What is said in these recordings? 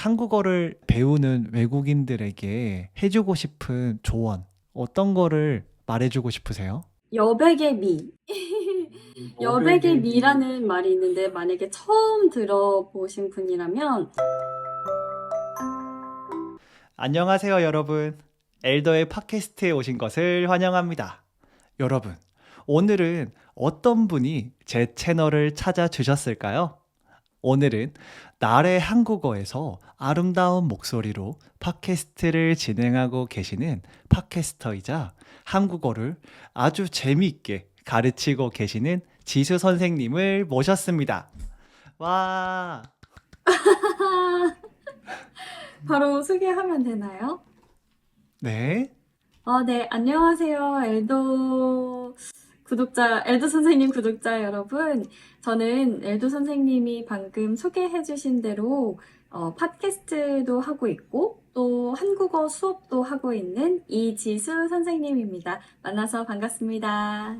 한국어를 배우는 외국인들에게 해주고 싶은 조언, 어떤 거를 말해주고 싶으세요? 여백의 미. 여백의 여백의 미. 미라는 말이 있는데 만약에 처음 들어보신 분이라면 안녕하세요, 여러분. 엘더의 팟캐스트에 오신 것을 환영합니다. 여러분, 오늘은 어떤 분이 제 채널을 찾아주셨을까요? 오늘은 나의 한국어에서 아름다운 목소리로 팟캐스트를 진행하고 계시는 팟캐스터이자 한국어를 아주 재미있게 가르치고 계시는 지수 선생님을 모셨습니다. 와, 바로 소개하면 되나요? 네. 네, 안녕하세요. 엘도 선생님 구독자 여러분. 저는 엘도 선생님이 방금 소개해주신 대로 팟캐스트도 하고 있고 또 한국어 수업도 하고 있는 이지수 선생님입니다. 만나서 반갑습니다.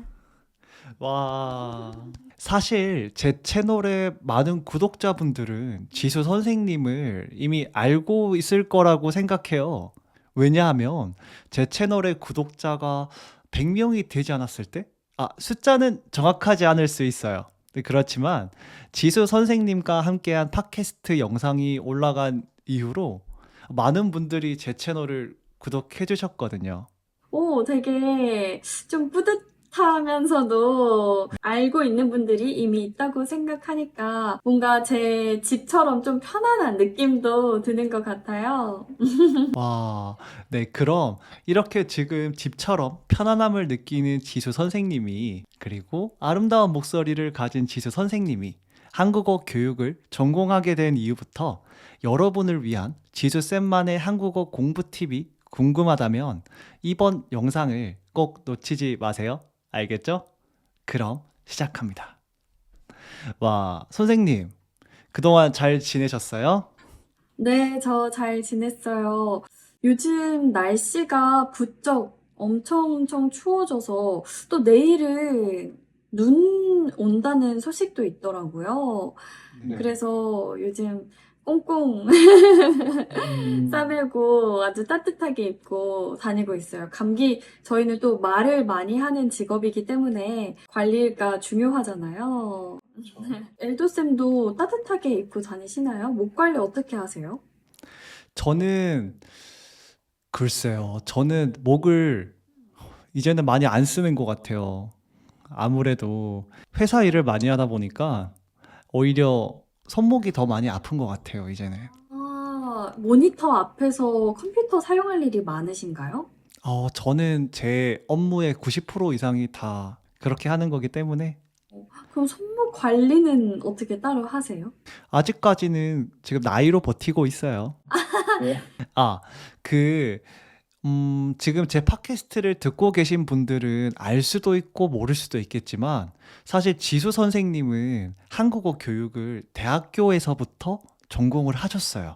와. 사실 제 채널의 많은 구독자분들은 지수 선생님을 이미 알고 있을 거라고 생각해요. 왜냐하면 제 채널의 구독자가 100명이 되지 않았을 때? 숫자는 정확하지 않을 수 있어요. 네, 그렇지만 지수 선생님과 함께한 팟캐스트 영상이 올라간 이후로 많은 분들이 제 채널을 구독해 주셨거든요. 되게 좀 뿌듯하면서도 알고 있는 분들이 이미 있다고 생각하니까 뭔가 제 집처럼 좀 편안한 느낌도 드는 것 같아요. 와, 네, 그럼 이렇게 지금 집처럼 편안함을 느끼는 지수 선생님이, 그리고 아름다운 목소리를 가진 지수 선생님이 한국어 교육을 전공하게 된 이후부터 여러분을 위한 지수쌤만의 한국어 공부 팁이 궁금하다면 이번 영상을 꼭 놓치지 마세요. 알겠죠? 그럼 시작합니다. 와, 선생님, 그동안 잘 지내셨어요? 네, 저 잘 지냈어요. 요즘 날씨가 부쩍 엄청 추워져서 또 내일은 눈 온다는 소식도 있더라고요. 네. 그래서 요즘 꽁꽁 싸매고 아주 따뜻하게 입고 다니고 있어요. 저희는 또 말을 많이 하는 직업이기 때문에 관리가 중요하잖아요. 엘도쌤도 따뜻하게 입고 다니시나요? 목 관리 어떻게 하세요? 저는 글쎄요. 저는 목을 이제는 많이 안 쓰는 것 같아요. 아무래도 회사 일을 많이 하다 보니까 오히려 손목이 더 많이 아픈 것 같아요, 이제는. 모니터 앞에서 컴퓨터 사용할 일이 많으신가요? 저는 제 업무의 90% 이상이 다 그렇게 하는 거기 때문에 그럼 손목 관리는 어떻게 따로 하세요? 아직까지는 지금 나이로 버티고 있어요. 네. 아, 그, 지금 제 팟캐스트를 듣고 계신 분들은 알 수도 있고 모를 수도 있겠지만 사실 지수 선생님은 한국어 교육을 대학교에서부터 전공을 하셨어요.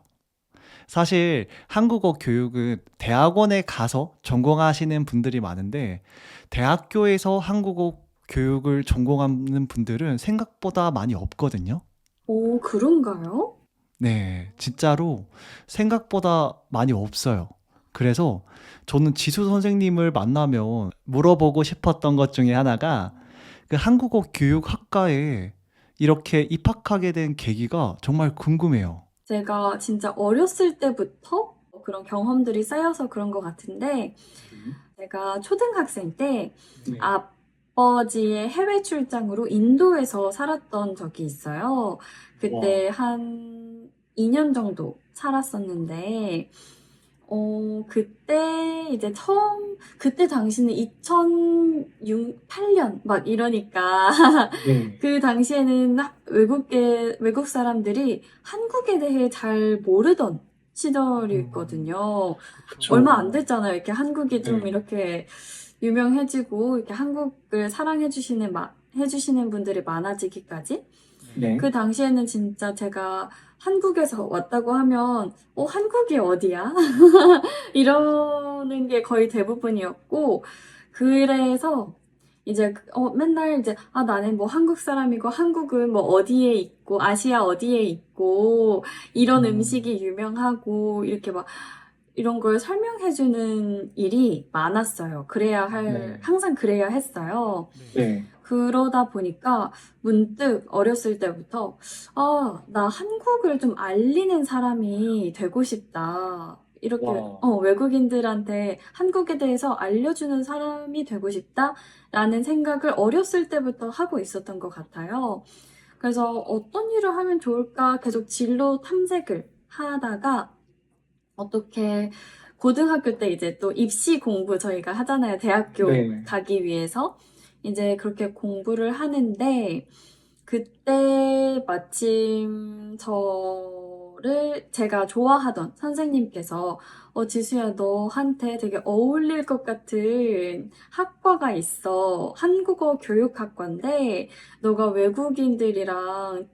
사실 한국어 교육은 대학원에 가서 전공하시는 분들이 많은데 대학교에서 한국어 교육을 전공하는 분들은 생각보다 많이 없거든요. 오, 그런가요? 네, 진짜로 생각보다 많이 없어요. 그래서 저는 지수 선생님을 만나면 물어보고 싶었던 것 중에 하나가 그 한국어 교육학과에 이렇게 입학하게 된 계기가 정말 궁금해요. 제가 진짜 어렸을 때부터 그런 경험들이 쌓여서 그런 것 같은데, 제가 초등학생 때 네. 아버지의 해외 출장으로 인도에서 살았던 적이 있어요. 그때 한 2년 정도 살았었는데, 그때 이제 그때 당시는 2008년 막 이러니까 네. 그 당시에는 외국 사람들이 한국에 대해 잘 모르던 시절이었거든요. 그쵸. 얼마 안 됐잖아요. 이렇게 한국이 좀 네. 이렇게 유명해지고, 이렇게 한국을 해주시는 분들이 많아지기까지. 네. 그 당시에는 진짜 제가 한국에서 왔다고 하면, 한국이 어디야? 이러는 게 거의 대부분이었고, 그래서 이제 맨날 이제 나는 뭐 한국 사람이고 한국은 뭐 어디에 있고 아시아 어디에 있고 이런 음, 음식이 유명하고 이렇게 막 이런 걸 설명해주는 일이 많았어요. 네. 항상 그래야 했어요. 네. 네. 그러다 보니까 문득 어렸을 때부터, 나 한국을 좀 알리는 사람이 되고 싶다. 이렇게, 와. 외국인들한테 한국에 대해서 알려주는 사람이 되고 싶다라는 생각을 어렸을 때부터 하고 있었던 것 같아요. 그래서 어떤 일을 하면 좋을까 계속 진로 탐색을 하다가 어떻게 고등학교 때 이제 또 입시 공부 저희가 하잖아요. 대학교 네. 가기 위해서. 이제 그렇게 공부를 하는데 그때 마침 저를 제가 좋아하던 선생님께서 지수야 너한테 되게 어울릴 것 같은 학과가 있어. 한국어 교육학과인데 너가 외국인들이랑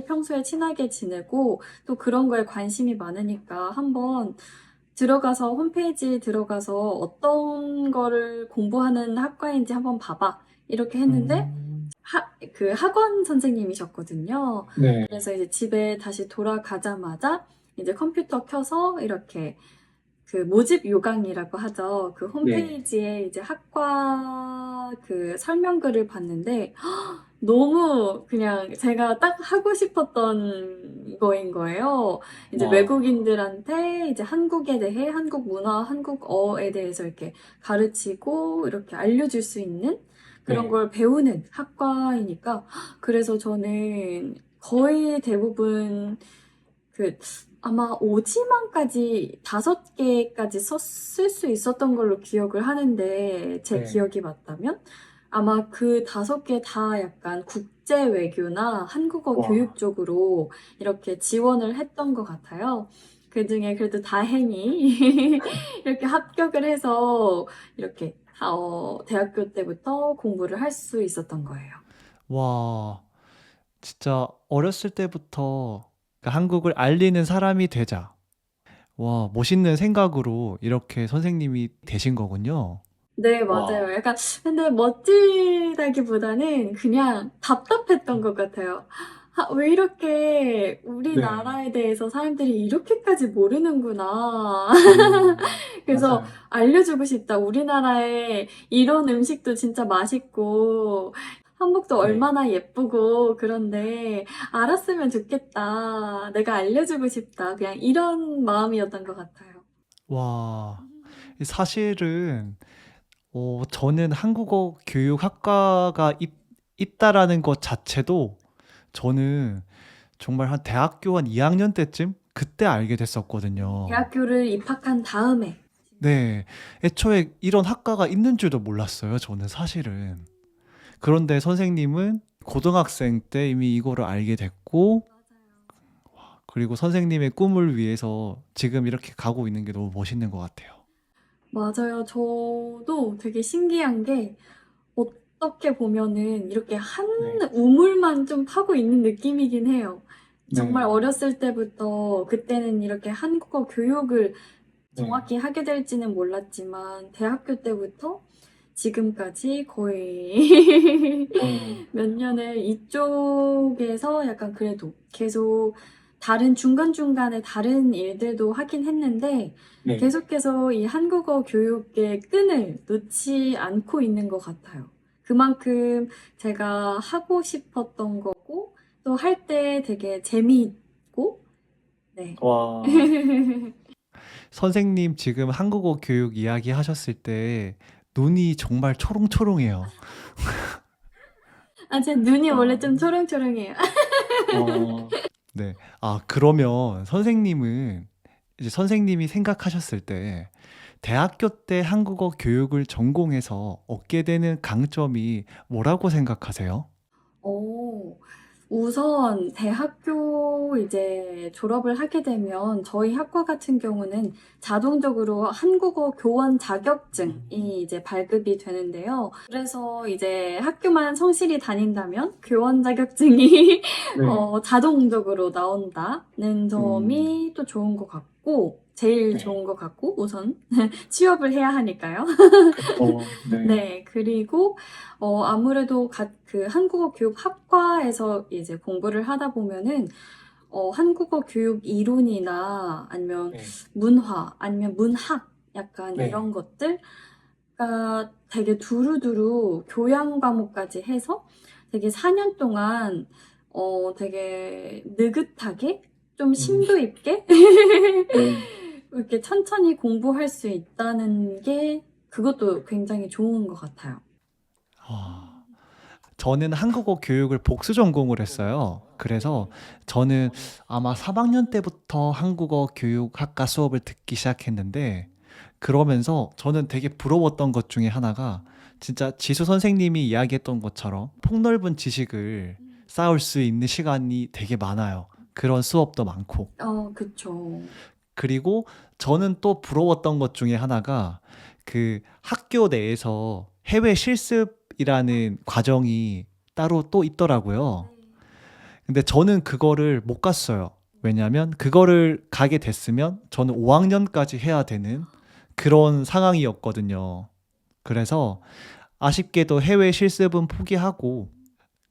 평소에 친하게 지내고 또 그런 거에 관심이 많으니까 한번 홈페이지 들어가서 어떤 거를 공부하는 학과인지 한번 봐봐. 이렇게 했는데, 음. 그 학원 선생님이셨거든요. 네. 그래서 이제 집에 다시 돌아가자마자 이제 컴퓨터 켜서 이렇게 그 모집 요강이라고 하죠. 그 네. 홈페이지에 이제 학과 그 설명글을 봤는데, 너무 그냥 제가 딱 하고 싶었던 거인 거예요. 이제 와. 외국인들한테 이제 한국에 대해, 한국 문화, 한국어에 대해서 이렇게 가르치고 이렇게 알려줄 수 있는 그런 네. 걸 배우는 학과이니까. 그래서 저는 거의 대부분 그 아마 오지만까지 5개까지 쓸 수 있었던 걸로 기억을 하는데 제 네. 기억이 맞다면 아마 그 5개 다 약간 국제 외교나 한국어 교육 와. 쪽으로 이렇게 지원을 했던 것 같아요. 그중에 그래도 다행히 이렇게 합격을 해서 이렇게 대학교 때부터 공부를 할 수 있었던 거예요. 와, 진짜 어렸을 때부터 그 한국을 알리는 사람이 되자. 와, 멋있는 생각으로 이렇게 선생님이 되신 거군요. 네, 와. 맞아요. 약간, 근데 멋지다기보다는 그냥 답답했던 것 같아요. 왜 이렇게 네. 우리나라에 대해서 사람들이 이렇게까지 모르는구나. 그래서 맞아요. 알려주고 싶다. 우리나라에 이런 음식도 진짜 맛있고, 한복도 네. 얼마나 예쁘고, 그런데 알았으면 좋겠다. 내가 알려주고 싶다. 그냥 이런 마음이었던 것 같아요. 와, 사실은 저는 한국어 교육학과가 있다라는 것 자체도 저는 정말 한 대학교 한 2학년 때쯤 그때 알게 됐었거든요. 대학교를 입학한 다음에, 네. 애초에 이런 학과가 있는 줄도 몰랐어요, 저는 사실은. 그런데 선생님은 고등학생 때 이미 이거를 알게 됐고, 그리고 선생님의 꿈을 위해서 지금 이렇게 가고 있는 게 너무 멋있는 것 같아요. 맞아요. 저도 되게 신기한 게 어떻게 보면은 이렇게 한 네. 우물만 좀 파고 있는 느낌이긴 해요. 정말 네. 어렸을 때부터 그때는 이렇게 한국어 교육을 네. 정확히 하게 될지는 몰랐지만 대학교 때부터 지금까지 거의 네. 몇 년을 이쪽에서 약간 그래도 계속 중간중간에 다른 일들도 하긴 했는데 네. 계속해서 이 한국어 교육의 끈을 놓지 않고 있는 것 같아요. 그만큼 제가 하고 싶었던 거고 또 할 때 되게 재미있고 네. 와. 선생님 지금 한국어 교육 이야기 하셨을 때 눈이 정말 초롱초롱해요. 제 눈이 원래 와. 좀 초롱초롱해요. 어. 네. 아, 그러면 선생님은 이제 선생님이 생각하셨을 때 대학교 때 한국어 교육을 전공해서 얻게 되는 강점이 뭐라고 생각하세요? 오. 우선 대학교 이제 졸업을 하게 되면 저희 학과 같은 경우는 자동적으로 한국어 교원 자격증이 이제 발급이 되는데요. 그래서 이제 학교만 성실히 다닌다면 교원 자격증이 네. 자동적으로 나온다는 점이 또 좋은 것 같고, 제일 네. 좋은 것 같고, 우선 취업을 해야 하니까요. 네. 네, 그리고 아무래도 그 한국어 교육 학과에서 이제 공부를 하다 보면은 한국어 교육 이론이나 아니면 네. 문화 아니면 문학 약간 네. 이런 것들가 되게 두루두루 교양 과목까지 해서 되게 4년 동안 되게 느긋하게 좀 심도 있게 이렇게 천천히 공부할 수 있다는 게 그것도 굉장히 좋은 것 같아요. 아, 저는 한국어 교육을 복수 전공을 했어요. 그래서 저는 아마 3학년 때부터 한국어 교육학과 수업을 듣기 시작했는데, 그러면서 저는 되게 부러웠던 것 중에 하나가 진짜 지수 선생님이 이야기했던 것처럼 폭넓은 지식을 쌓을 수 있는 시간이 되게 많아요. 그런 수업도 많고. 그쵸. 그리고 저는 또 부러웠던 것 중에 하나가 그 학교 내에서 해외 실습이라는 과정이 따로 또 있더라고요. 근데 저는 그거를 못 갔어요. 왜냐면 그거를 가게 됐으면 저는 5학년까지 해야 되는 그런 상황이었거든요. 그래서 아쉽게도 해외 실습은 포기하고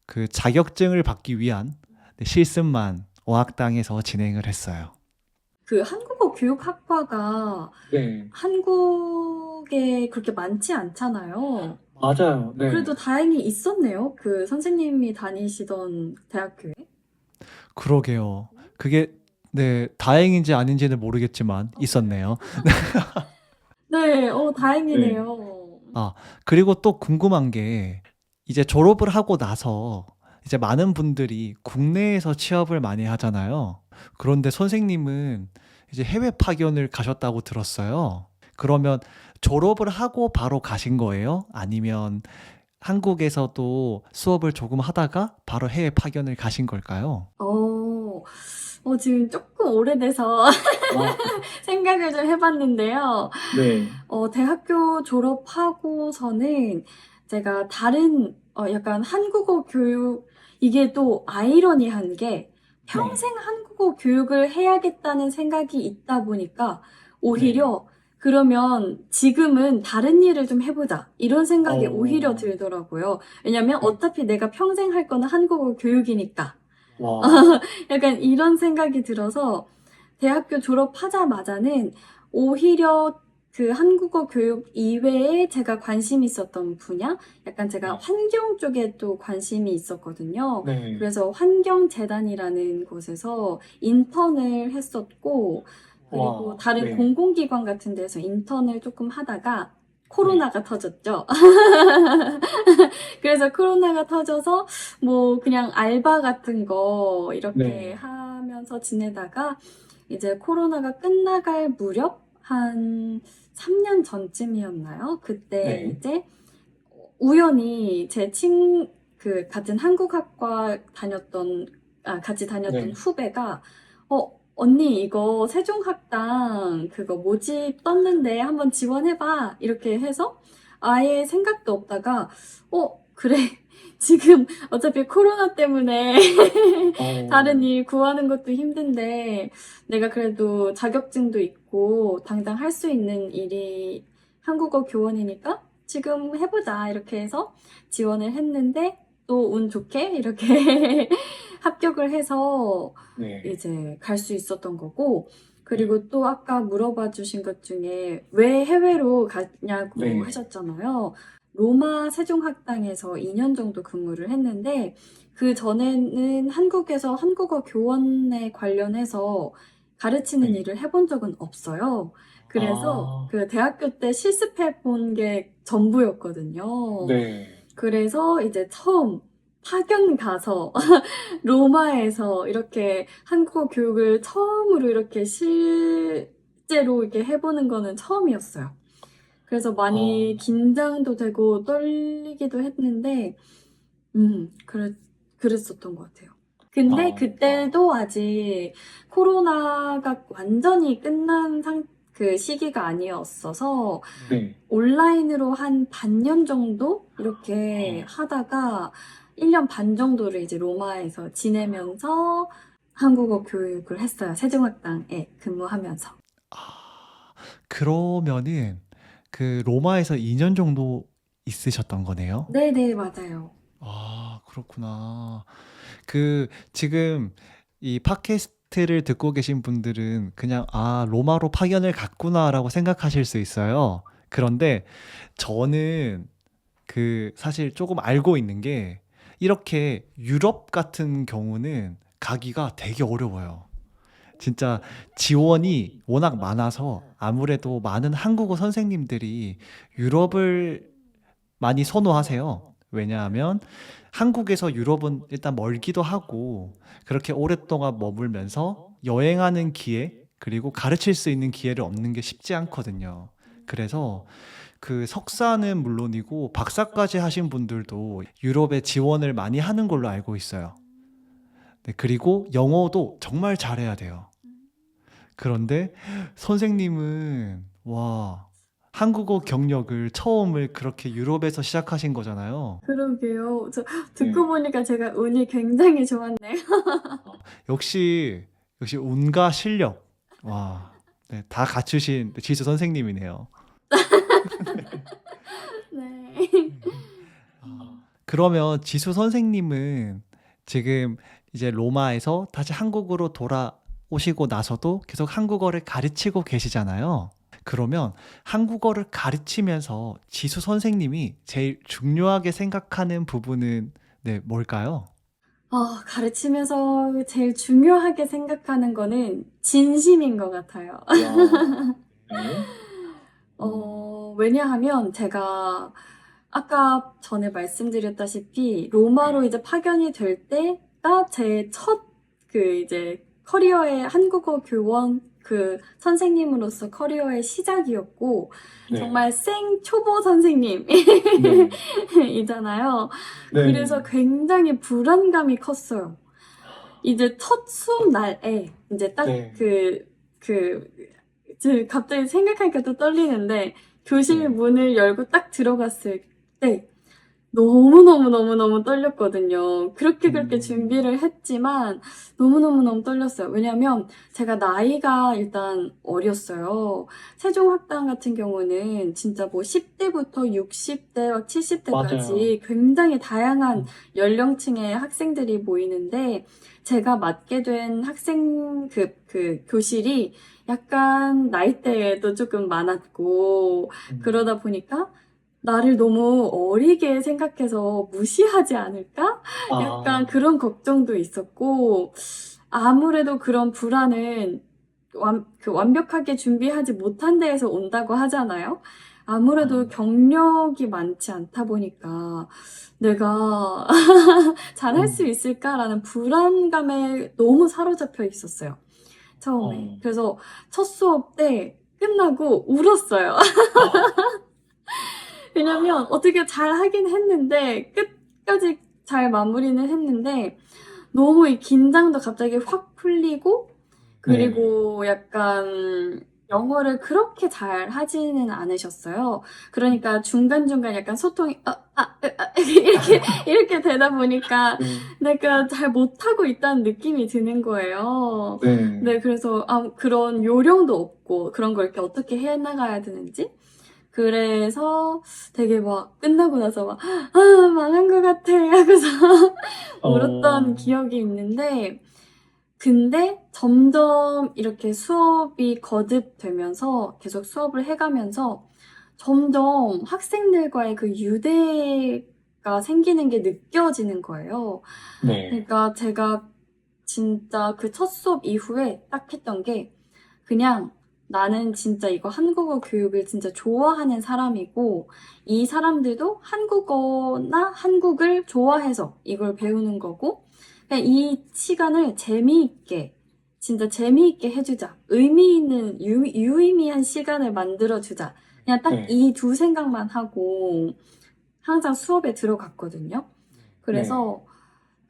그 자격증을 받기 위한 실습만 어학당에서 진행을 했어요. 그 한국어 교육학과가 네. 한국에 그렇게 많지 않잖아요. 맞아요. 네. 그래도 다행히 있었네요. 그 선생님이 다니시던 대학교에. 그러게요. 그게 네, 다행인지 아닌지는 모르겠지만 있었네요. 네, 다행이네요. 아, 그리고 또 궁금한 게 이제 졸업을 하고 나서 이제 많은 분들이 국내에서 취업을 많이 하잖아요. 그런데 선생님은 이제 해외 파견을 가셨다고 들었어요. 그러면 졸업을 하고 바로 가신 거예요? 아니면 한국에서도 수업을 조금 하다가 바로 해외 파견을 가신 걸까요? 지금 조금 오래돼서 생각을 좀 해봤는데요. 네. 대학교 졸업하고서는 제가 다른, 약간 한국어 교육, 이게 또 아이러니한 게 평생 한국어 교육을 해야겠다는 생각이 있다 보니까 오히려 그러면 지금은 다른 일을 좀 해보자. 이런 생각이 오히려 들더라고요. 왜냐면 네. 어차피 내가 평생 할 거는 한국어 교육이니까. 와. 약간 이런 생각이 들어서 대학교 졸업하자마자는 오히려 그 한국어 교육 이외에 제가 관심 있었던 분야, 약간 제가 환경 쪽에 또 관심이 있었거든요. 네. 그래서 환경재단이라는 곳에서 인턴을 했었고, 그리고 와. 다른 네. 공공기관 같은 데서 인턴을 조금 하다가 코로나가 터졌죠. 그래서 코로나가 터져서 뭐 그냥 알바 같은 거 이렇게 네. 하면서 지내다가 이제 코로나가 끝나갈 무렵 한 3년 전쯤이었나요? 그때 네. 이제 우연히 그 같은 한국학과 같이 다녔던 네. 후배가 언니 이거 세종학당 그거 모집 떴는데 한번 지원해봐 이렇게 해서 아예 생각도 없다가 그래 지금 어차피 코로나 때문에 다른 일 구하는 것도 힘든데 내가 그래도 자격증도 있고 당장 할 수 있는 일이 한국어 교원이니까 지금 해보자 이렇게 해서 지원을 했는데 또 운 좋게 이렇게 합격을 해서 네. 이제 갈 수 있었던 거고 그리고 또 아까 물어봐 주신 것 중에 왜 해외로 갔냐고 네. 하셨잖아요. 로마 세종학당에서 2년 정도 근무를 했는데 그 전에는 한국에서 한국어 교원에 관련해서 가르치는 네. 일을 해본 적은 없어요. 그래서 아. 그 대학교 때 실습해 본 게 전부였거든요. 네. 그래서 이제 처음 파견 가서 로마에서 이렇게 한국어 교육을 처음으로 이렇게 실제로 이렇게 해보는 거는 처음이었어요. 그래서 많이 긴장도 되고 떨리기도 했는데, 그랬었던 것 같아요. 근데 아, 그때도 아직 코로나가 완전히 끝난 그 시기가 아니었어서 네. 온라인으로 한 반년 정도 이렇게 하다가 1년 반 정도를 이제 로마에서 지내면서 한국어 교육을 했어요. 세종학당에 근무하면서. 아, 그러면은 그 로마에서 2년 정도 있으셨던 거네요? 네네, 맞아요. 아, 그렇구나. 그 지금 이 팟캐스트를 듣고 계신 분들은 그냥 아, 로마로 파견을 갔구나라고 생각하실 수 있어요. 그런데 저는 그 사실 조금 알고 있는 게 이렇게 유럽 같은 경우는 가기가 되게 어려워요. 진짜 지원이 워낙 많아서 아무래도 많은 한국어 선생님들이 유럽을 많이 선호하세요. 왜냐하면 한국에서 유럽은 일단 멀기도 하고 그렇게 오랫동안 머물면서 여행하는 기회 그리고 가르칠 수 있는 기회를 얻는 게 쉽지 않거든요. 그래서 그 석사는 물론이고 박사까지 하신 분들도 유럽에 지원을 많이 하는 걸로 알고 있어요. 네, 그리고 영어도 정말 잘해야 돼요. 그런데 선생님은 와, 한국어 경력을 처음을 그렇게 유럽에서 시작하신 거잖아요. 그러게요. 저 네. 듣고 보니까 제가 운이 굉장히 좋았네요. 역시 역시 운과 실력. 와. 네, 다 갖추신 지수 선생님이네요. 네. 그러면 지수 선생님은 지금 이제 로마에서 다시 한국으로 돌아오시고 나서도 계속 한국어를 가르치고 계시잖아요. 그러면 한국어를 가르치면서 지수 선생님이 제일 중요하게 생각하는 부분은 네, 뭘까요? 가르치면서 제일 중요하게 생각하는 거는 진심인 것 같아요. 와, 네. 왜냐하면 제가 아까 전에 말씀드렸다시피 로마로 이제 파견이 될 때가 제 첫 그 이제 커리어의 한국어 교원 그 선생님으로서 커리어의 시작이었고 네. 정말 생 초보 선생님이잖아요. 네. 그래서 굉장히 불안감이 컸어요. 이제 첫 수업 날에 이제 딱 네. 지금 갑자기 생각하니까 또 떨리는데 교실 네. 문을 열고 딱 들어갔을 때 너무너무너무너무 떨렸거든요. 그렇게 준비를 했지만 너무너무너무 떨렸어요. 왜냐면 제가 나이가 일단 어렸어요. 세종학당 같은 경우는 진짜 뭐 10대부터 60대, 막 70대까지 맞아요. 굉장히 다양한 음. 연령층의 학생들이 모이는데 제가 맡게 된 학생 그 교실이 약간 나이대도 조금 많았고 그러다 보니까 나를 너무 어리게 생각해서 무시하지 않을까? 약간 아, 그런 걱정도 있었고, 아무래도 그런 불안은 완벽하게 준비하지 못한 데에서 온다고 하잖아요? 아무래도 경력이 많지 않다 보니까 내가 잘할 수 있을까라는 불안감에 너무 사로잡혀 있었어요. 처음에. 그래서 첫 수업 때 끝나고 울었어요. 왜냐면 어떻게 잘 하긴 했는데 끝까지 잘 마무리는 했는데 너무 이 긴장도 갑자기 확 풀리고 그리고 약간 영어를 그렇게 잘 하지는 않으셨어요. 그러니까 중간중간 약간 소통이 이렇게 되다 보니까 내가 잘 못하고 있다는 느낌이 드는 거예요. 네. 네, 그래서 그런 요령도 없고 그런 걸 이렇게 어떻게 해나가야 되는지 그래서 되게 막 끝나고 나서 막, 망한 것 같아 하고서 울었던 기억이 있는데, 근데 점점 이렇게 수업이 거듭되면서 계속 수업을 해가면서 점점 학생들과의 그 유대가 생기는 게 느껴지는 거예요. 네. 그러니까 제가 진짜 그 첫 수업 이후에 딱 했던 게 그냥 나는 진짜 이거 한국어 교육을 진짜 좋아하는 사람이고 이 사람들도 한국어나 한국을 좋아해서 이걸 배우는 거고 그냥 이 시간을 재미있게 진짜 재미있게 해주자. 의미 있는 유의미한 시간을 만들어주자. 그냥 딱 이 두 생각만 하고 항상 수업에 들어갔거든요. 그래서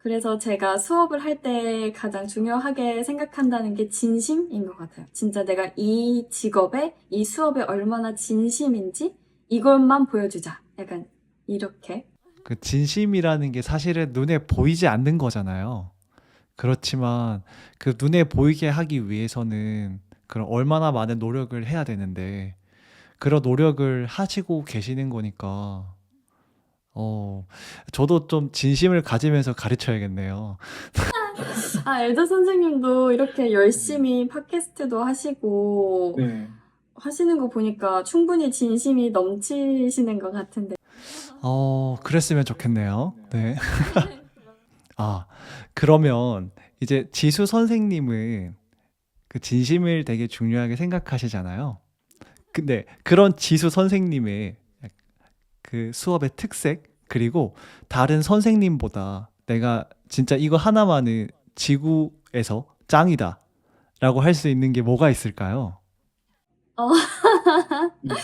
그래서 제가 수업을 할 때 가장 중요하게 생각한다는 게 진심인 것 같아요. 진짜 내가 이 직업에, 이 수업에 얼마나 진심인지 이것만 보여주자. 약간 이렇게. 그 진심이라는 게 사실은 눈에 보이지 않는 거잖아요. 그렇지만 그 눈에 보이게 하기 위해서는 그런 얼마나 많은 노력을 해야 되는데 그런 노력을 하시고 계시는 거니까 어, 저도 좀 진심을 가지면서 가르쳐야겠네요. 엘더 선생님도 이렇게 열심히 팟캐스트도 하시고 네. 하시는 거 보니까 충분히 진심이 넘치시는 것 같은데. 그랬으면 좋겠네요. 네. 아, 그러면 이제 지수 선생님은 그 진심을 되게 중요하게 생각하시잖아요. 근데 그런 지수 선생님의 그 수업의 특색, 그리고 다른 선생님보다 내가 진짜 이거 하나만은 지구에서 짱이다 라고 할 수 있는 게 뭐가 있을까요? 어, 네.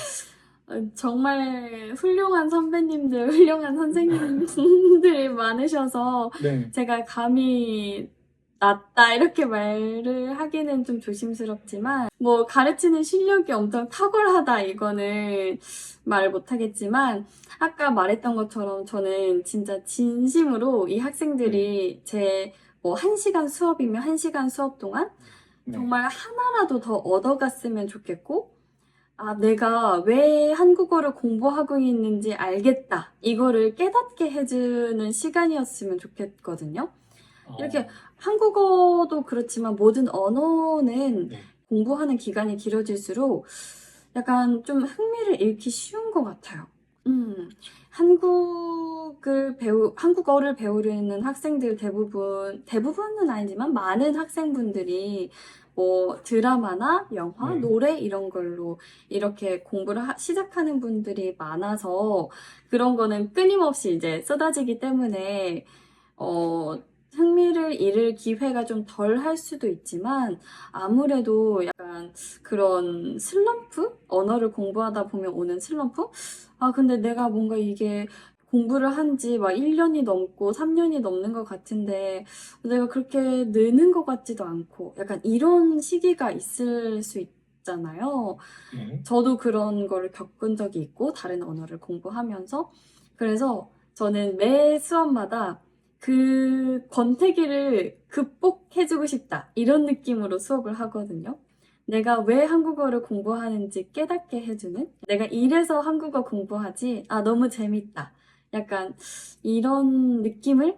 정말 훌륭한 선배님들, 훌륭한 선생님들이 많으셔서 네. 제가 감히 낫다 이렇게 말을 하기는 좀 조심스럽지만 뭐 가르치는 실력이 엄청 탁월하다 이거는 말을 못하겠지만 아까 말했던 것처럼 저는 진짜 진심으로 이 학생들이 제 뭐 1시간 수업이면 1시간 수업 동안 네. 정말 하나라도 더 얻어갔으면 좋겠고 내가 왜 한국어를 공부하고 있는지 알겠다. 이거를 깨닫게 해주는 시간이었으면 좋겠거든요. 이렇게 한국어도 그렇지만 모든 언어는 네. 공부하는 기간이 길어질수록 약간 좀 흥미를 잃기 쉬운 것 같아요. 한국어를 배우려는 학생들 대부분은 아니지만 많은 학생분들이 뭐 드라마나 영화, 네. 노래 이런 걸로 이렇게 공부를 시작하는 분들이 많아서 그런 거는 끊임없이 이제 쏟아지기 때문에 흥미를 잃을 기회가 좀 덜 할 수도 있지만 아무래도 약간 그런 슬럼프? 언어를 공부하다 보면 오는 슬럼프? 근데 내가 뭔가 이게 공부를 한 지 막 1년이 넘고 3년이 넘는 것 같은데 내가 그렇게 느는 것 같지도 않고 약간 이런 시기가 있을 수 있잖아요. 네. 저도 그런 거를 겪은 적이 있고 다른 언어를 공부하면서 그래서 저는 매 수업마다 그 권태기를 극복해주고 싶다 이런 느낌으로 수업을 하거든요. 내가 왜 한국어를 공부하는지 깨닫게 해주는 내가 이래서 한국어 공부하지 너무 재밌다 약간 이런 느낌을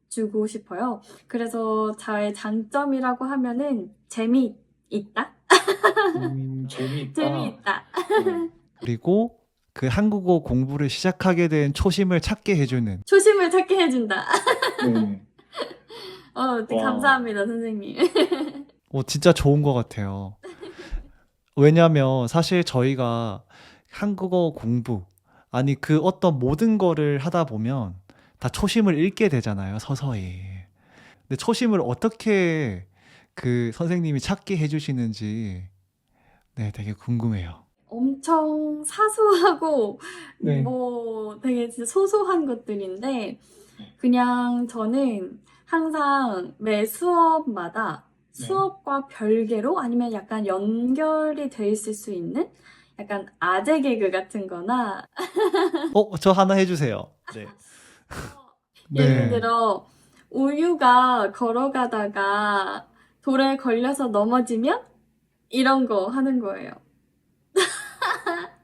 주고 싶어요. 그래서 저의 장점이라고 하면은 재미있다? 재미있다. 재미있다. 네. 그리고 그 한국어 공부를 시작하게 된 초심을 찾게 해주는 초심을 찾게 해준다. 네. 와. 감사합니다, 선생님. 진짜 좋은 것 같아요. 왜냐면 사실 저희가 한국어 공부, 아니 그 어떤 모든 거를 하다 보면 다 초심을 잃게 되잖아요, 서서히. 근데 초심을 어떻게 그 선생님이 찾게 해주시는지 네, 되게 궁금해요. 엄청 사소하고 네. 뭐 되게 진짜 소소한 것들인데 그냥 저는 항상 매 수업마다 네. 수업과 별개로 아니면 약간 연결이 돼 있을 수 있는 약간 아재 개그 같은 거나 저 하나 해주세요. 네. 예를 네. 들어 우유가 걸어가다가 돌에 걸려서 넘어지면 이런 거 하는 거예요.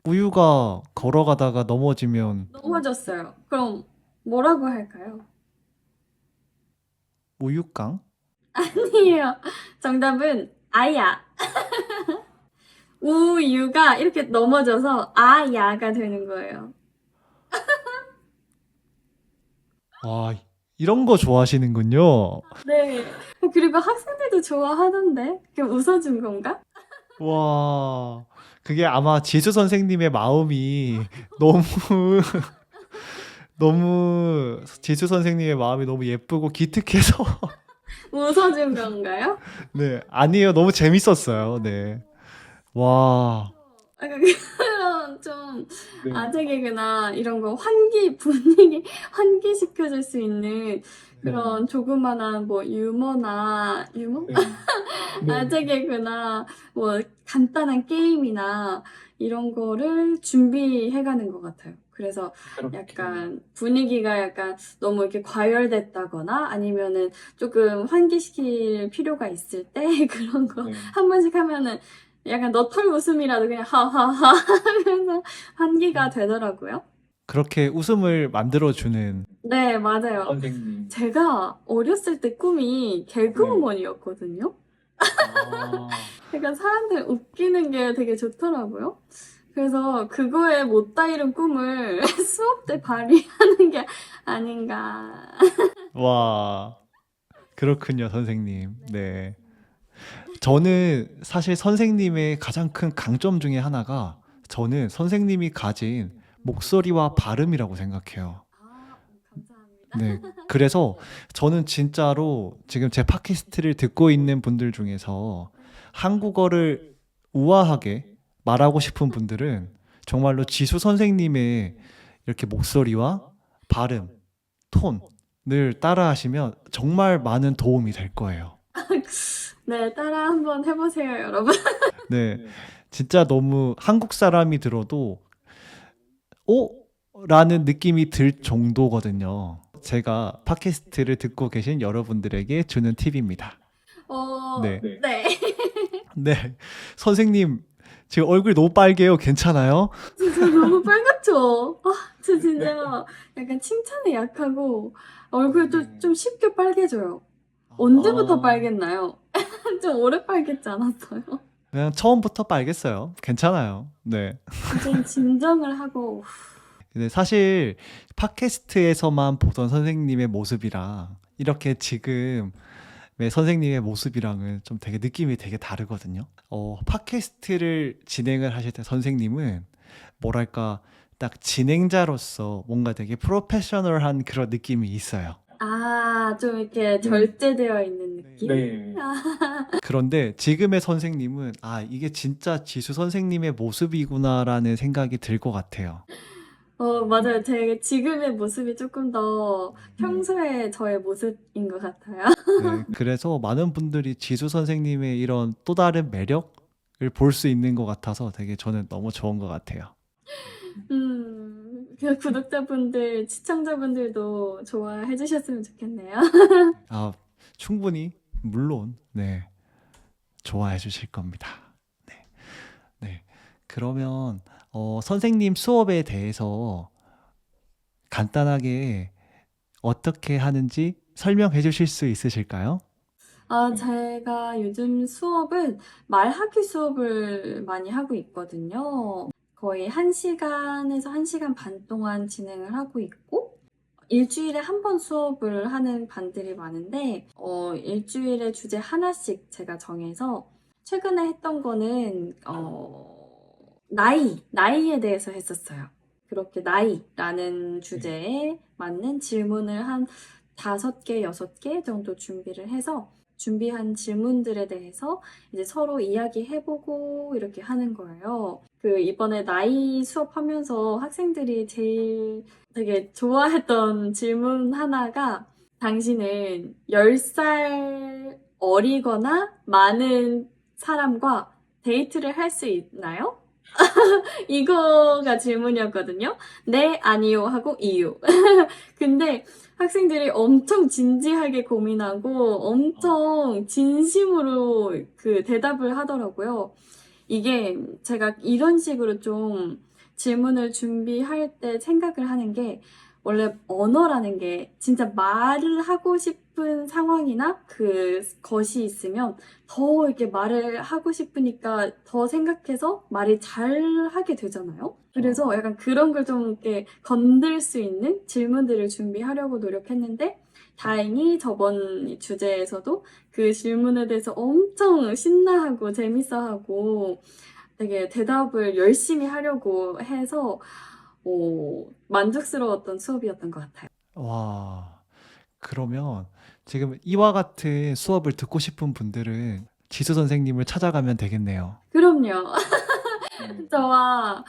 우유가 걸어가다가 넘어지면 넘어졌어요. 그럼 뭐라고 할까요? 우유깡? 아니에요. 정답은 아야. 우유가 이렇게 넘어져서 아야가 되는 거예요. 와, 이런 거 좋아하시는군요. 네. 그리고 학생들도 좋아하던데? 그게 웃어준 건가? 와, 그게 아마 지수 선생님의 마음이 너무, 너무, 지수 선생님의 마음이 너무 예쁘고 기특해서. 웃어준 건가요? 네, 아니에요. 너무 재밌었어요. 네. 와, 그런 좀 네. 아재 개그나 이런 거 분위기 환기시켜줄 수 있는 그런 조그만한 뭐 유머? 네. 네. 아재 개그나 뭐 간단한 게임이나 이런 거를 준비해가는 것 같아요. 그래서 그렇게. 약간 분위기가 약간 너무 이렇게 과열됐다거나 아니면은 조금 환기시킬 필요가 있을 때 그런 거 네. 한 번씩 하면은 약간 너털 웃음이라도 그냥 하하하 하면서 환기가 되더라고요. 그렇게 웃음을 만들어주는, 네, 맞아요. 선생님. 제가 어렸을 때 꿈이 개그우먼이었거든요. 아, 약간 사람들 웃기는 게 되게 좋더라고요. 그래서 그거에 못다 이룬 꿈을 수업 때 발휘하는 게 아닌가. 와, 그렇군요, 선생님. 네. 저는 사실 선생님의 가장 큰 강점 중에 하나가 저는 선생님이 가진 목소리와 발음이라고 생각해요. 감사합니다. 네. 그래서 저는 진짜로 지금 제 팟캐스트를 듣고 있는 분들 중에서 한국어를 우아하게 말하고 싶은 분들은 정말로 지수 선생님의 이렇게 목소리와 발음, 톤을 따라 하시면 정말 많은 도움이 될 거예요. 네, 따라 한번 해보세요, 여러분. 네. 진짜 너무 한국 사람이 들어도 라는 느낌이 들 정도거든요. 제가 팟캐스트를 듣고 계신 여러분들에게 주는 팁입니다. 네. 네. 네. 네. 선생님, 지금 얼굴이 너무 빨개요. 괜찮아요? 진짜 너무 빨갛죠? 아, 저 진짜 약간 칭찬에 약하고 얼굴도 좀 쉽게 빨개져요. 언제부터 빨갰나요? 좀 오래 빨갰지 않았어요? 그냥 처음부터 빨겠어요. 괜찮아요. 네. 이제 진정을 하고 근데 사실 팟캐스트에서만 보던 선생님의 모습이랑 이렇게 지금의 선생님의 모습이랑은 좀 되게 느낌이 되게 다르거든요. 팟캐스트를 진행을 하실 때 선생님은 뭐랄까 딱 진행자로서 뭔가 되게 프로페셔널한 그런 느낌이 있어요. 아, 좀 이렇게 절제되어 있는 느낌? 네. 그런데 지금의 선생님은 이게 진짜 지수 선생님의 모습이구나라는 생각이 들 것 같아요. 맞아요. 제 지금의 모습이 조금 더 평소에 저의 모습인 것 같아요. 네, 그래서 많은 분들이 지수 선생님의 이런 또 다른 매력을 볼 수 있는 것 같아서 되게 저는 너무 좋은 것 같아요. 그 구독자분들, 시청자분들도 좋아해 주셨으면 좋겠네요. 충분히, 물론, 네, 좋아해 주실 겁니다. 네. 네. 그러면, 선생님 수업에 대해서 간단하게 어떻게 하는지 설명해 주실 수 있으실까요? 제가 요즘 수업은 말하기 수업을 많이 하고 있거든요. 거의 1시간에서 1시간 반 동안 진행을 하고 있고, 일주일에 한 번 수업을 하는 반들이 많은데, 일주일에 주제 하나씩 제가 정해서, 최근에 했던 거는, 나이에 대해서 했었어요. 그렇게 나이라는 주제에 맞는 질문을 한 5개, 6개 정도 준비를 해서, 준비한 질문들에 대해서 이제 서로 이야기해보고 이렇게 하는 거예요. 이번에 나이 수업하면서 학생들이 제일 되게 좋아했던 질문 하나가 당신은 10살 어리거나 많은 사람과 데이트를 할 수 있나요? 이거가 질문이었거든요. 네, 아니요 하고 이유. 근데 학생들이 엄청 진지하게 고민하고 엄청 진심으로 대답을 하더라고요. 이게 제가 이런 식으로 좀 질문을 준비할 때 생각을 하는 게 원래 언어라는 게 진짜 말을 하고 싶은 상황이나 것이 있으면 더 이렇게 말을 하고 싶으니까 더 생각해서 말을 잘 하게 되잖아요. 그래서 약간 그런 걸 좀 이렇게 건들 수 있는 질문들을 준비하려고 노력했는데 다행히 저번 주제에서도 그 질문에 대해서 엄청 신나하고 재밌어하고 되게 대답을 열심히 하려고 해서 만족스러웠던 수업이었던 것 같아요. 와, 그러면 지금 이와 같은 수업을 듣고 싶은 분들은 지수 선생님을 찾아가면 되겠네요. 그럼요. 저와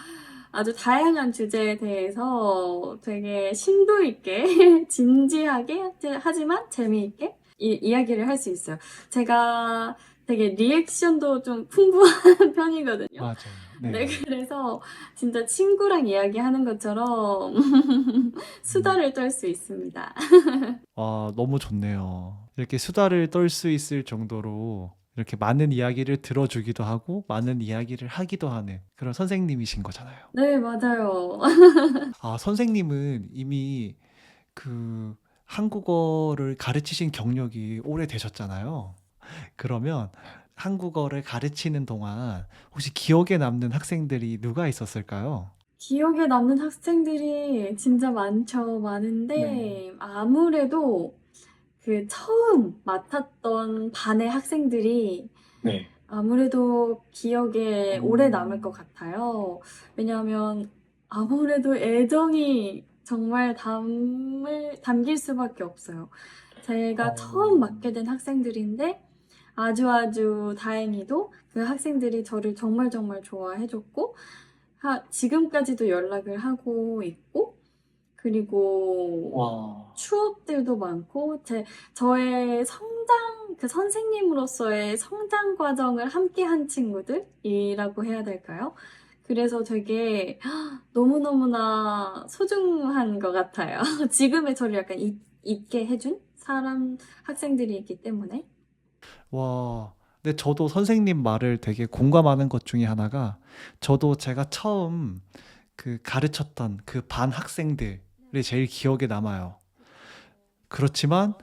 아주 다양한 주제에 대해서 되게 심도 있게, 진지하게, 하지만 재미있게 이야기를 할 수 있어요. 제가 되게 리액션도 좀 풍부한 편이거든요. 맞아요. 네, 네. 그래서 진짜 친구랑 이야기하는 것처럼 수다를 떨 수 있습니다. 너무 좋네요. 이렇게 수다를 떨 수 있을 정도로 이렇게 많은 이야기를 들어주기도 하고 많은 이야기를 하기도 하는 그런 선생님이신 거잖아요. 네, 맞아요. 선생님은 이미 그 한국어를 가르치신 경력이 오래되셨잖아요. 그러면 한국어를 가르치는 동안 혹시 기억에 남는 학생들이 누가 있었을까요? 기억에 남는 학생들이 진짜 많죠. 네. 많은데, 아무래도 그 처음 맡았던 반의 학생들이 네. 아무래도 기억에 오래 남을 것 음. 같아요. 왜냐하면 아무래도 애정이 정말 담길 수밖에 없어요. 제가 처음 맡게 된 학생들인데 아주 다행히도 그 학생들이 저를 정말 좋아해줬고 지금까지도 연락을 하고 있고 그리고 와. 추억들도 많고 저의 성장 그 선생님으로서의 성장 과정을 함께 한 친구들이라고 해야 될까요? 그래서 되게 너무너무나 소중한 것 같아요. 지금의 저를 약간 있게 해준 학생들이 있기 때문에. 와, 근데 저도 선생님 말을 되게 공감하는 것 중에 하나가 저도 제가 처음 그 가르쳤던 그 반 학생들이 제일 기억에 남아요. 그렇지만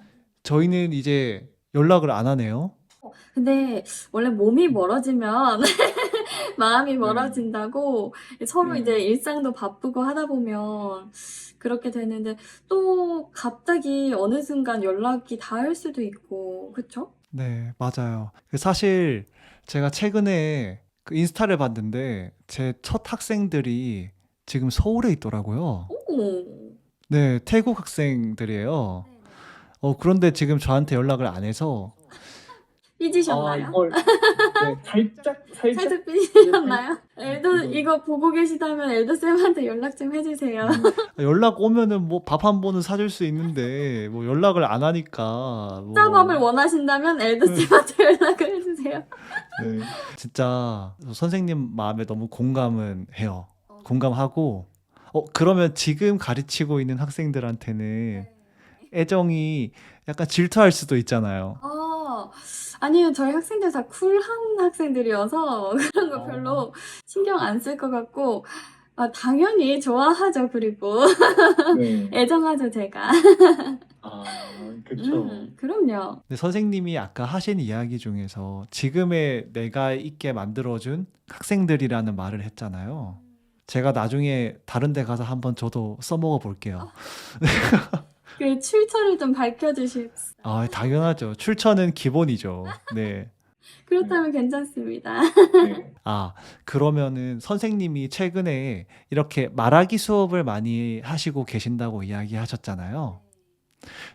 저희는 이제 연락을 안 하네요. 근데 원래 몸이 멀어지면 마음이 네. 멀어진다고 서로 이제 네. 일상도 바쁘고 하다 보면 그렇게 되는데 또 갑자기 어느 순간 연락이 닿을 수도 있고, 그쵸? 네, 맞아요. 사실 제가 최근에 그 인스타를 봤는데 제 첫 학생들이 지금 서울에 있더라고요. 오. 네, 태국 학생들이에요. 그런데 지금 저한테 연락을 안 해서 삐지셨나요? 이걸 네, 살짝 살짝 삐지셨나요? 네, 이거 보고 계시다면 엘도쌤한테 연락 좀 해주세요. 연락 오면은 뭐 밥 한 번은 사줄 수 있는데 뭐 연락을 안 하니까 짜밥을 원하신다면 엘도쌤한테 연락을 해주세요. 네. 진짜 선생님 마음에 너무 공감은 해요. 공감하고 그러면 지금 가르치고 있는 학생들한테는 애정이 약간 질투할 수도 있잖아요. 아니요, 저희 학생들 다 쿨한 학생들이어서 그런 거 별로 신경 안 쓸 것 같고, 당연히 좋아하죠, 그리고. 네. 애정하죠, 제가. 그쵸. 그럼요. 근데 선생님이 아까 하신 이야기 중에서 지금의 내가 있게 만들어준 학생들이라는 말을 했잖아요. 제가 나중에 다른 데 가서 한번 저도 써먹어 볼게요. 그 출처를 좀 밝혀주실. 당연하죠. 출처는 기본이죠. 네. 그렇다면 괜찮습니다. 네. 그러면은 선생님이 최근에 이렇게 말하기 수업을 많이 하시고 계신다고 이야기하셨잖아요.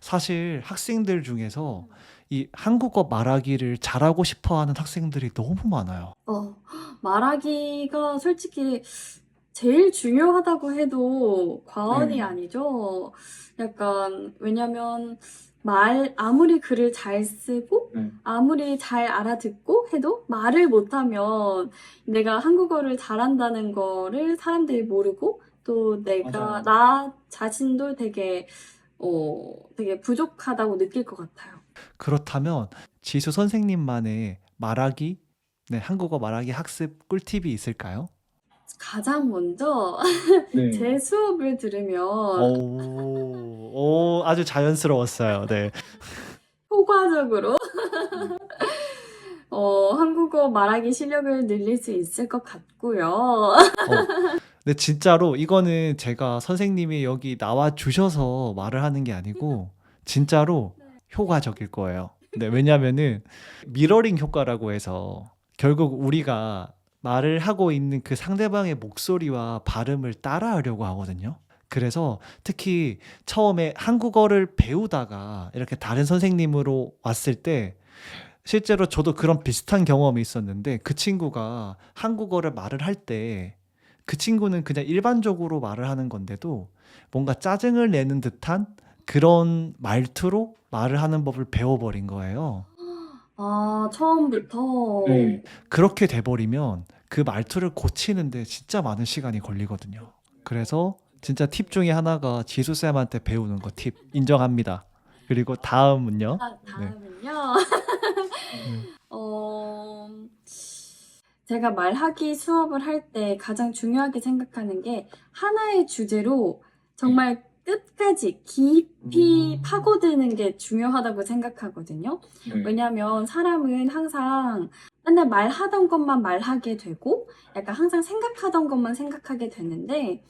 사실 학생들 중에서 이 한국어 말하기를 잘하고 싶어 하는 학생들이 너무 많아요. 말하기가 솔직히 제일 중요하다고 해도 과언이 네. 아니죠. 약간, 왜냐면, 아무리 글을 잘 쓰고, 네. 아무리 잘 알아듣고 해도 말을 못하면 내가 한국어를 잘한다는 거를 사람들이 모르고, 또 맞아요. 나 자신도 되게 부족하다고 느낄 것 같아요. 그렇다면 지수 선생님만의 한국어 말하기 학습 꿀팁이 있을까요? 가장 먼저 네. 제 수업을 들으면 아주 자연스러웠어요. 네. 효과적으로 한국어 말하기 실력을 늘릴 수 있을 것 같고요. 근데 진짜로 이거는 제가 선생님이 여기 나와 주셔서 말을 하는 게 아니고 진짜로 효과적일 거예요. 네, 왜냐면은 미러링 효과라고 해서 결국 우리가 말을 하고 있는 그 상대방의 목소리와 발음을 따라하려고 하거든요. 그래서 특히 처음에 한국어를 배우다가 이렇게 다른 선생님으로 왔을 때 실제로 저도 그런 비슷한 경험이 있었는데 그 친구가 한국어를 말을 할 때 그 친구는 그냥 일반적으로 말을 하는 건데도 뭔가 짜증을 내는 듯한 그런 말투로 말을 하는 법을 배워버린 거예요. 아, 처음부터. 네. 그렇게 돼버리면 그 말투를 고치는데 진짜 많은 시간이 걸리거든요. 그래서 진짜 팁 중에 하나가 지수쌤한테 배우는 거 팁 인정합니다. 그리고 다음은요? 아, 네. 다음은요. 음, 어, 제가 말하기 수업을 할 때 가장 중요하게 생각하는 게 하나의 주제로 정말 끝까지 깊이 파고드는 게 중요하다고 생각하거든요. 네. 왜냐하면 사람은 항상 맨날 말하던 것만 말하게 되고 약간 항상 생각하던 것만 생각하게 되는데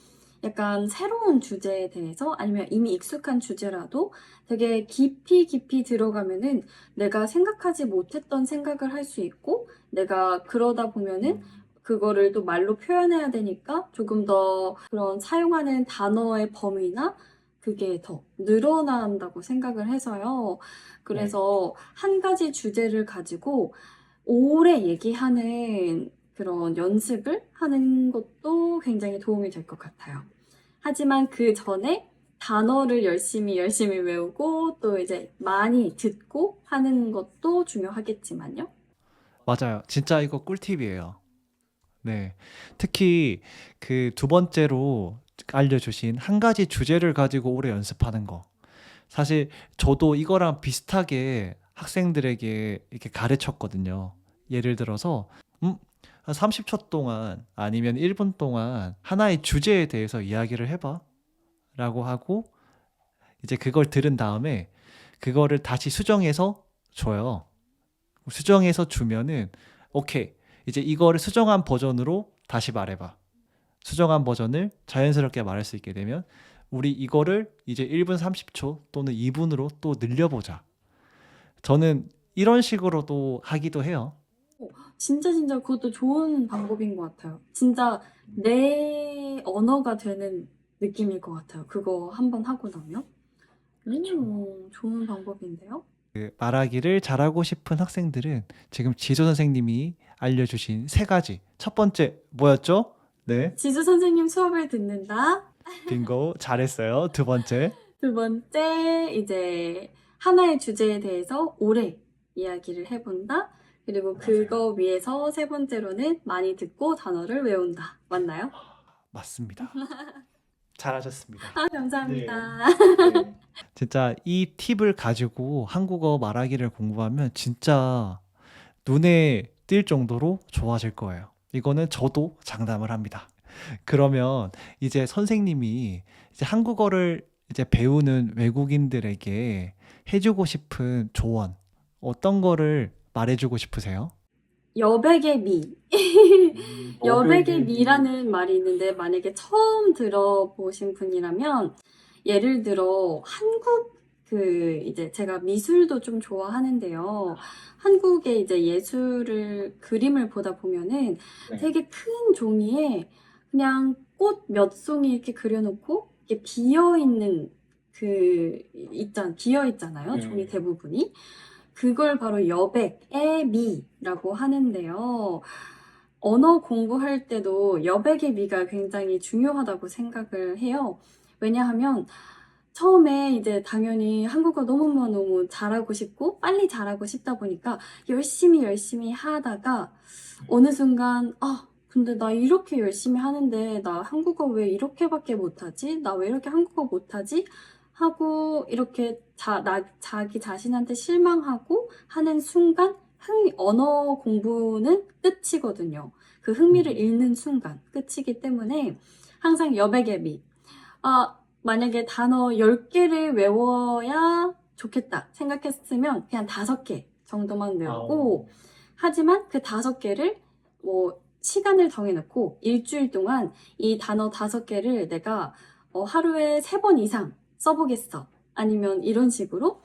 약간 새로운 주제에 대해서 아니면 이미 익숙한 주제라도 되게 깊이 들어가면은 내가 생각하지 못했던 생각을 할 수 있고 내가 그러다 보면은 그거를 또 말로 표현해야 되니까 조금 더 그런 사용하는 단어의 범위나 그게 더 늘어난다고 생각을 해서요. 그래서 한 가지 주제를 가지고 오래 얘기하는 그런 연습을 하는 것도 굉장히 도움이 될 것 같아요. 하지만 그 전에 단어를 열심히 외우고 또 이제 많이 듣고 하는 것도 중요하겠지만요. 맞아요. 진짜 이거 꿀팁이에요. 네. 특히 그 두 번째로 알려주신 한 가지 주제를 가지고 오래 연습하는 거. 사실 저도 이거랑 비슷하게 학생들에게 이렇게 가르쳤거든요. 예를 들어서, 한 30초 동안 아니면 1분 동안 하나의 주제에 대해서 이야기를 해봐. 라고 하고, 이제 그걸 들은 다음에 그거를 다시 수정해서 줘요. 수정해서 주면은, 오케이. 이제 이거를 수정한 버전으로 다시 말해봐. 수정한 버전을 자연스럽게 말할 수 있게 되면 우리 이거를 이제 1분 30초 또는 2분으로 또 늘려보자. 저는 이런 식으로도 하기도 해요. 진짜 그것도 좋은 방법인 것 같아요. 진짜 내 언어가 되는 느낌일 것 같아요. 그거 한번 하고 나면. 좋은 방법인데요? 그 말하기를 잘하고 싶은 학생들은 지금 지조 선생님이 알려주신 세 가지. 첫 번째 뭐였죠? 네, 지수 선생님 수업을 듣는다. 빙고 잘했어요. 두 번째, 두 번째, 이제 하나의 주제에 대해서 오래 이야기를 해본다. 그리고 그거 위해서 세 번째로는 많이 듣고 단어를 외운다. 맞나요? 맞습니다. 잘하셨습니다. 아, 감사합니다. 네. 진짜 이 팁을 가지고 한국어 말하기를 공부하면 진짜 눈에 띌 정도로 좋아질 거예요. 이거는 저도 장담을 합니다. 그러면 이제 선생님이 이제 한국어를 이제 배우는 외국인들에게 해주고 싶은 조언, 어떤 거를 말해주고 싶으세요? 여백의 미. 여백의 미라는 말이 있는데 만약에 처음 들어보신 분이라면 예를 들어 한국 이제 제가 미술도 좀 좋아하는데요. 한국의 이제 예술을 그림을 보다 보면은 네. 되게 큰 종이에 그냥 꽃 몇 송이 이렇게 그려놓고 이렇게 비어 있는 비어 있잖아요. 네. 종이 대부분이. 그걸 바로 여백의 미라고 하는데요. 언어 공부할 때도 여백의 미가 굉장히 중요하다고 생각을 해요. 왜냐하면 처음에 이제 당연히 한국어 너무너무 잘하고 싶고 빨리 잘하고 싶다 보니까 열심히 하다가 어느 순간 근데 나 이렇게 열심히 하는데 나 한국어 왜 이렇게밖에 못하지? 나 왜 이렇게 한국어 못하지? 하고 이렇게 자기 자신한테 실망하고 하는 순간 언어 공부는 끝이거든요. 그 흥미를 잃는 순간 끝이기 때문에 항상 여백의 미. 만약에 단어 10개를 외워야 좋겠다 생각했으면 그냥 5개 정도만 외우고 하지만 그 5개를 뭐 시간을 정해놓고 일주일 동안 이 단어 5개를 내가 하루에 3번 이상 써보겠어. 아니면 이런 식으로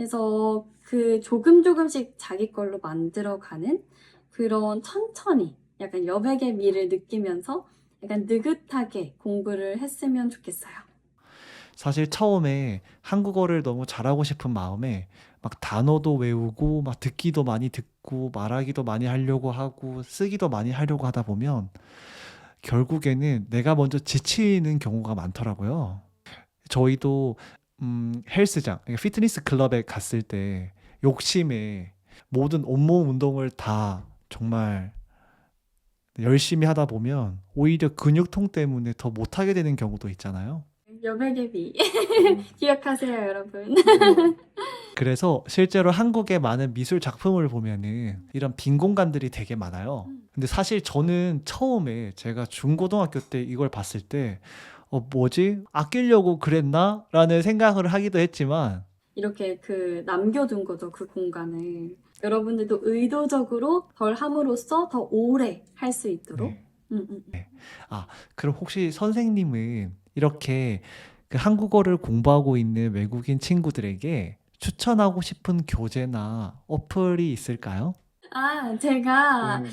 해서 그 조금씩 자기 걸로 만들어가는 그런 천천히 약간 여백의 미를 느끼면서 약간 느긋하게 공부를 했으면 좋겠어요. 사실 처음에 한국어를 너무 잘하고 싶은 마음에 막 단어도 외우고 막 듣기도 많이 듣고 말하기도 많이 하려고 하고 쓰기도 많이 하려고 하다 보면 결국에는 내가 먼저 지치는 경우가 많더라고요. 저희도 헬스장, 그러니까 피트니스 클럽에 갔을 때 욕심에 모든 온몸 운동을 다 정말 열심히 하다 보면 오히려 근육통 때문에 더 못하게 되는 경우도 있잖아요. 여백의 기억하세요, 여러분. 그래서 실제로 한국의 많은 미술 작품을 보면은 이런 빈 공간들이 되게 많아요. 근데 사실 저는 처음에 제가 중고등학교 때 이걸 봤을 때 뭐지? 아끼려고 그랬나? 라는 생각을 하기도 했지만 이렇게 남겨둔 거죠, 그 공간을. 여러분들도 의도적으로 덜 함으로써 더 오래 할 수 있도록. 네. 음. 그럼 혹시 선생님은 이렇게 그 한국어를 공부하고 있는 외국인 친구들에게 추천하고 싶은 교재나 어플이 있을까요? 제가 네.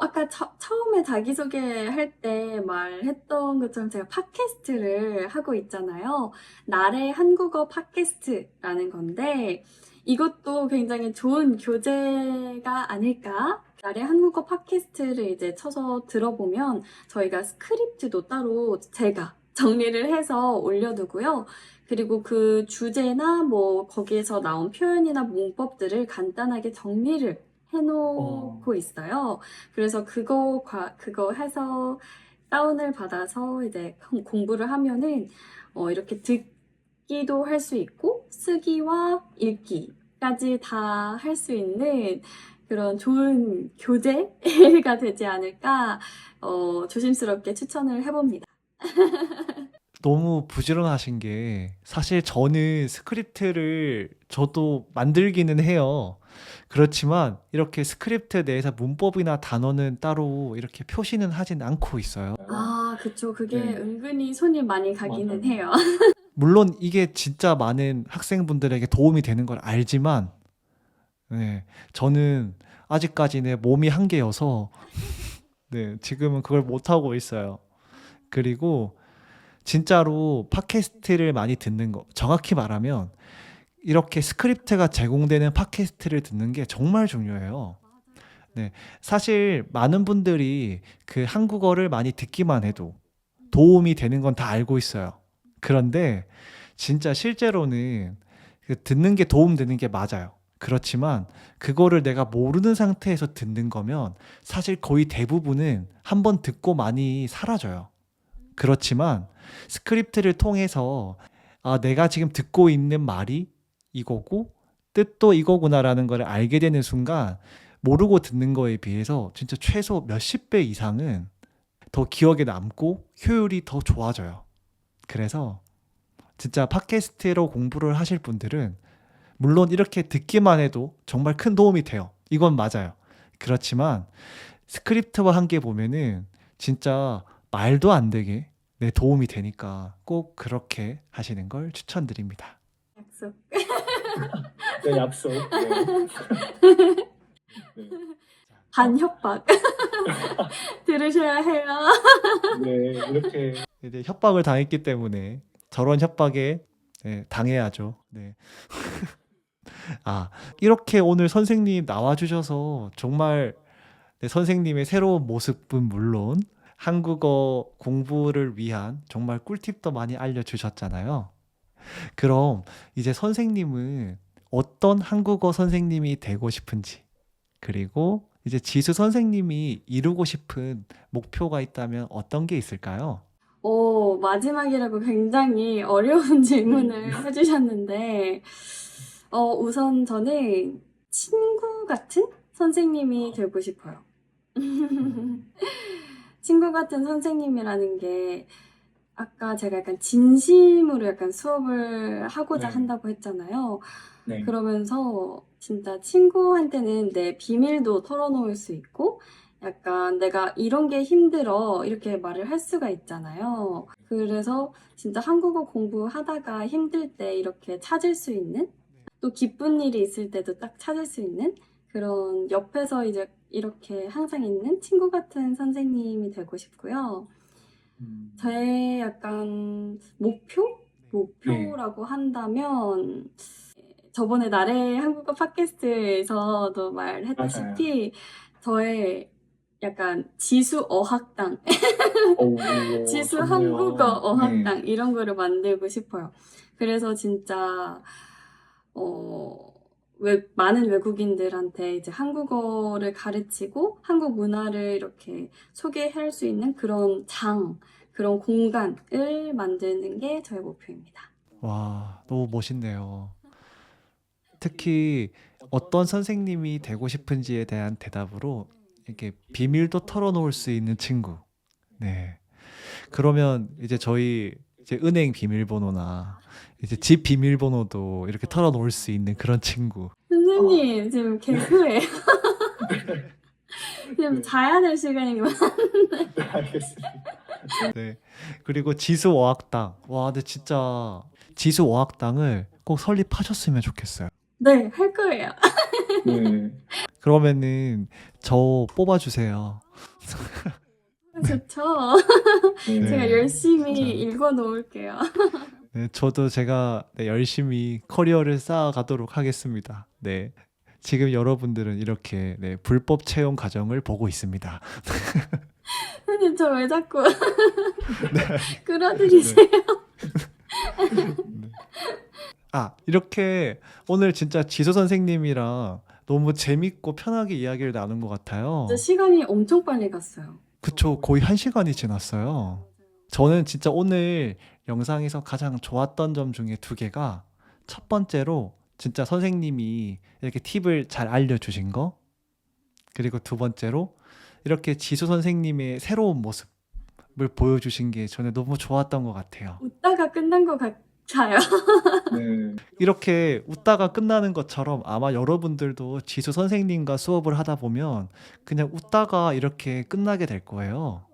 아까 처음에 자기소개할 때 말했던 것처럼 제가 팟캐스트를 하고 있잖아요. 나래 한국어 팟캐스트라는 건데 이것도 굉장히 좋은 교재가 아닐까? 나래 한국어 팟캐스트를 이제 쳐서 들어보면 저희가 스크립트도 따로 제가 정리를 해서 올려두고요. 그리고 그 주제나 뭐 거기에서 나온 표현이나 문법들을 간단하게 정리를 해놓고 있어요. 그래서 그거 해서 다운을 받아서 이제 공부를 하면은 이렇게 듣기도 할 수 있고 쓰기와 읽기까지 다 할 수 있는 그런 좋은 교재가 되지 않을까 조심스럽게 추천을 해봅니다. 너무 부지런하신 게 사실 저는 스크립트를 저도 만들기는 해요. 그렇지만 이렇게 스크립트 내에서 문법이나 단어는 따로 이렇게 표시는 하진 않고 있어요. 그쵸. 그게 네. 은근히 손이 많이 가기는 맞아요. 해요. 물론 이게 진짜 많은 학생분들에게 도움이 되는 걸 알지만 네, 저는 아직까지는 몸이 한계여서 네, 지금은 그걸 못하고 있어요. 그리고 진짜로 팟캐스트를 많이 듣는 거, 정확히 말하면 이렇게 스크립트가 제공되는 팟캐스트를 듣는 게 정말 중요해요. 네, 사실 많은 분들이 그 한국어를 많이 듣기만 해도 도움이 되는 건 다 알고 있어요. 그런데 진짜 실제로는 그 듣는 게 도움되는 게 맞아요. 그렇지만 그거를 내가 모르는 상태에서 듣는 거면 사실 거의 대부분은 한번 듣고 많이 사라져요. 그렇지만 스크립트를 통해서 내가 지금 듣고 있는 말이 이거고 뜻도 이거구나라는 걸 알게 되는 순간 모르고 듣는 거에 비해서 진짜 최소 몇십 배 이상은 더 기억에 남고 효율이 더 좋아져요. 그래서 진짜 팟캐스트로 공부를 하실 분들은 물론 이렇게 듣기만 해도 정말 큰 도움이 돼요. 이건 맞아요. 그렇지만 스크립트와 함께 보면은 진짜 말도 안 되게 내 도움이 되니까 꼭 그렇게 하시는 걸 추천드립니다. 약속. 네, 약속. 네. 반협박. 들으셔야 해요. 네, 이렇게 이제 협박을 당했기 때문에 저런 협박에 당해야죠. 네. 이렇게 오늘 선생님 나와주셔서 정말 선생님의 새로운 모습은 물론 한국어 공부를 위한 정말 꿀팁도 많이 알려주셨잖아요. 그럼 이제 선생님은 어떤 한국어 선생님이 되고 싶은지, 그리고 이제 지수 선생님이 이루고 싶은 목표가 있다면 어떤 게 있을까요? 마지막이라고 굉장히 어려운 질문을 해주셨는데, 우선 저는 친구 같은 선생님이 되고 싶어요. 친구 같은 선생님이라는 게, 아까 제가 약간 진심으로 약간 수업을 하고자 네. 한다고 했잖아요. 네. 그러면서 진짜 친구한테는 내 비밀도 털어놓을 수 있고, 약간 내가 이런 게 힘들어 이렇게 말을 할 수가 있잖아요. 그래서 진짜 한국어 공부하다가 힘들 때 이렇게 찾을 수 있는, 또 기쁜 일이 있을 때도 딱 찾을 수 있는 그런 옆에서 이제 이렇게 항상 있는 친구 같은 선생님이 되고 싶고요. 저의 약간 목표라고 한다면 저번에 나래 한국어 팟캐스트에서도 말했다시피 저의 약간 지수 어학당, 지수 좋네요. 한국어 어학당 네. 이런 거를 만들고 싶어요. 그래서 진짜 어, 많은 외국인들한테 이제 한국어를 가르치고 한국 문화를 이렇게 소개할 수 있는 그런 그런 공간을 만드는 게 저의 목표입니다. 와, 너무 멋있네요. 특히 어떤 선생님이 되고 싶은지에 대한 대답으로 이렇게 비밀도 털어놓을 수 있는 친구. 네. 그러면 이제 저희 이제 은행 비밀번호나 이제 집 비밀번호도 이렇게 털어놓을 수 있는 그런 친구. 선생님, 지금 개그예요. 지금 네. 자야 될 시간이구나. 네, 알겠습니다. 네. 그리고 지수어학당. 와, 근데 진짜 지수어학당을 꼭 설립하셨으면 좋겠어요. 네, 할 거예요. 네. 그러면은 저 뽑아주세요. 좋죠. 네. 제가 네. 열심히 진짜. 읽어 놓을게요. 네, 저도 제가 네, 열심히 커리어를 쌓아가도록 하겠습니다. 네. 지금 여러분들은 이렇게 네, 불법 채용 과정을 보고 있습니다. 선생님, 저 왜 자꾸 네. 끌어들이세요? 네. 아, 이렇게 오늘 진짜 지수 선생님이랑 너무 재밌고 편하게 이야기를 나눈 것 같아요. 진짜 시간이 엄청 빨리 갔어요. 그쵸, 거의 1시간이 지났어요. 저는 진짜 오늘 영상에서 가장 좋았던 점 중에 두 개가 첫 번째로 진짜 선생님이 이렇게 팁을 잘 알려주신 거, 그리고 두 번째로 이렇게 지수 선생님의 새로운 모습을 보여주신 게 저는 너무 좋았던 것 같아요. 웃다가 끝난 것 같아요. 네. 이렇게 웃다가 끝나는 것처럼 아마 여러분들도 지수 선생님과 수업을 하다 보면 그냥 웃다가 이렇게 끝나게 될 거예요.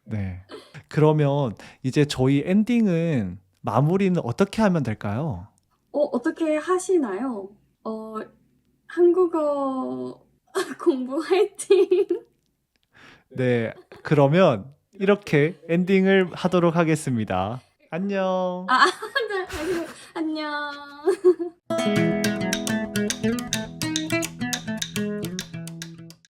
네. 그러면 이제 저희 엔딩은 마무리는 어떻게 하면 될까요? 어떻게 하시나요? 한국어 공부 화이팅! 네. 그러면 이렇게 엔딩을 하도록 하겠습니다. 안녕. 네, 안녕.